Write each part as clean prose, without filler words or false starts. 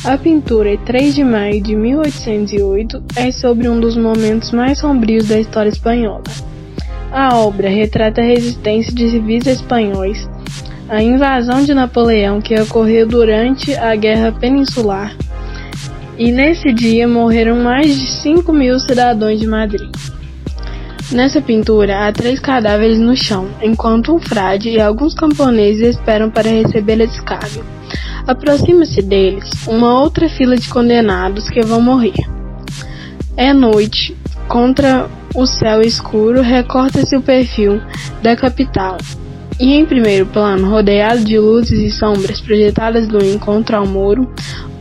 A pintura 3 de maio de 1808 é sobre um dos momentos mais sombrios da história espanhola. A obra retrata a resistência de civis espanhóis à invasão de Napoleão que ocorreu durante a Guerra Peninsular, e nesse dia morreram mais de 5.000 cidadãos de Madrid. Nessa pintura há 3 cadáveres no chão, enquanto um frade e alguns camponeses esperam para receber a descarga. Aproxima-se deles uma outra fila de condenados que vão morrer. É noite, contra o céu escuro recorta-se o perfil da capital, e em primeiro plano, rodeado de luzes e sombras projetadas do encontro ao muro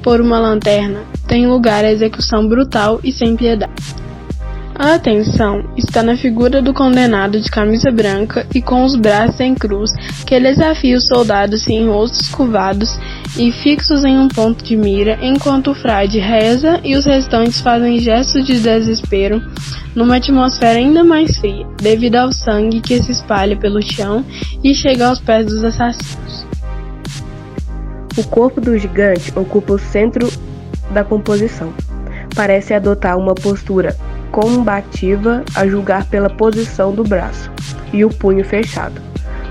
por uma lanterna, tem lugar a execução brutal e sem piedade. A atenção está na figura do condenado de camisa branca e com os braços em cruz, que desafia os soldados sem rostos curvados e fixos em um ponto de mira, enquanto o frade reza e os restantes fazem gestos de desespero, numa atmosfera ainda mais fria, devido ao sangue que se espalha pelo chão e chega aos pés dos assassinos. O corpo do gigante ocupa o centro da composição. Parece adotar uma postura combativa, a julgar pela posição do braço e o punho fechado.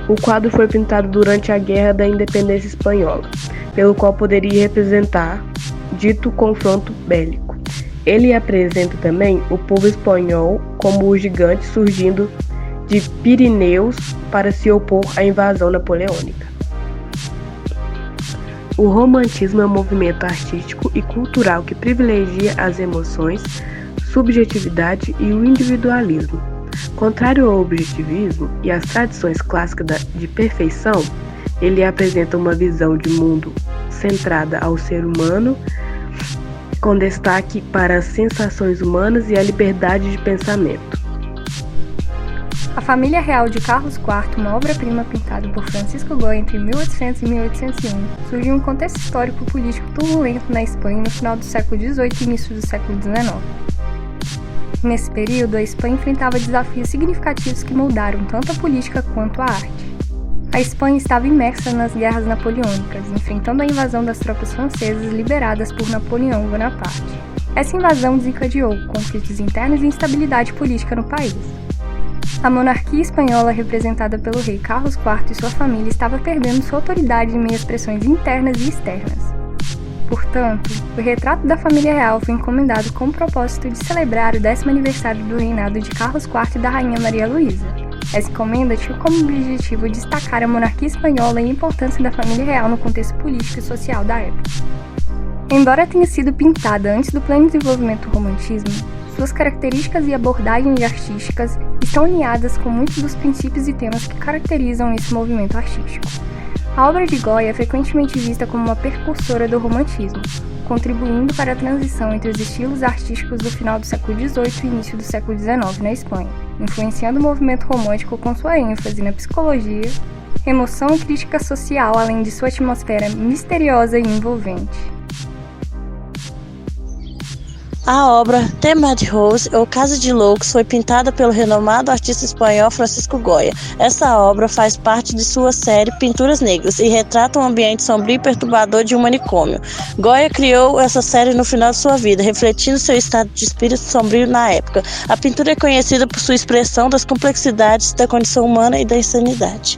O quadro foi pintado durante a Guerra da Independência Espanhola, pelo qual poderia representar dito confronto bélico. Ele apresenta também o povo espanhol como o gigante surgindo de Pirineus para se opor à invasão napoleônica. O romantismo é um movimento artístico e cultural que privilegia as emoções, subjetividade e o individualismo. Contrário ao objetivismo e às tradições clássicas de perfeição, ele apresenta uma visão de mundo centrada ao ser humano, com destaque para as sensações humanas e a liberdade de pensamento. A Família Real de Carlos IV, uma obra-prima pintada por Francisco Goya entre 1800 e 1801, surge em um contexto histórico-político turbulento na Espanha no final do século XVIII e início do século XIX. Nesse período, a Espanha enfrentava desafios significativos que moldaram tanto a política quanto a arte. A Espanha estava imersa nas guerras napoleônicas, enfrentando a invasão das tropas francesas lideradas por Napoleão Bonaparte. Essa invasão desencadeou conflitos internos e instabilidade política no país. A monarquia espanhola, representada pelo rei Carlos IV e sua família, estava perdendo sua autoridade em meio às pressões internas e externas. Portanto, o retrato da família real foi encomendado com o propósito de celebrar o 10º aniversário do reinado de Carlos IV e da rainha Maria Luísa. Essa encomenda tinha como objetivo destacar a monarquia espanhola e a importância da família real no contexto político e social da época. Embora tenha sido pintada antes do pleno desenvolvimento do romantismo, suas características e abordagens artísticas estão alinhadas com muitos dos princípios e temas que caracterizam esse movimento artístico. A obra de Goya é frequentemente vista como uma precursora do romantismo, contribuindo para a transição entre os estilos artísticos do final do século XVIII e início do século XIX na Espanha, influenciando o movimento romântico com sua ênfase na psicologia, emoção e crítica social, além de sua atmosfera misteriosa e envolvente. A obra The Madhouse, ou Casa de Loucos, foi pintada pelo renomado artista espanhol Francisco Goya. Essa obra faz parte de sua série Pinturas Negras e retrata um ambiente sombrio e perturbador de um manicômio. Goya criou essa série no final de sua vida, refletindo seu estado de espírito sombrio na época. A pintura é conhecida por sua expressão das complexidades da condição humana e da insanidade.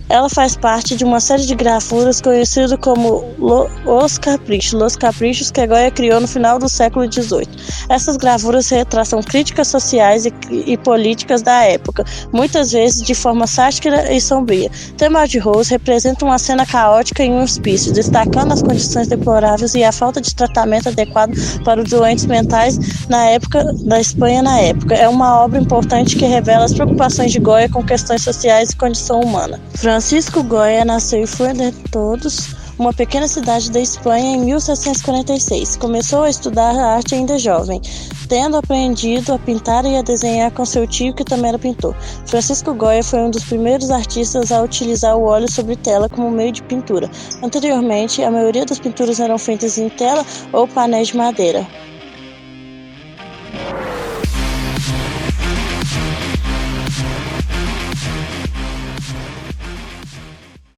Ela faz parte de uma série de gravuras conhecidas como Los Caprichos, que Goya criou no final do século XVIII. Essas gravuras retratam críticas sociais e políticas da época, muitas vezes de forma sática e sombria. The Madhouse representa uma cena caótica em um hospício, destacando as condições deploráveis e a falta de tratamento adequado para os doentes mentais da Espanha na época. É uma obra importante que revela as preocupações de Goya com questões sociais e condição humana. Francisco Goya nasceu em Fuentedoros, uma pequena cidade da Espanha, em 1746. Começou a estudar arte ainda jovem, tendo aprendido a pintar e a desenhar com seu tio, que também era pintor. Francisco Goya foi um dos primeiros artistas a utilizar o óleo sobre tela como meio de pintura. Anteriormente, a maioria das pinturas eram feitas em tela ou painéis de madeira.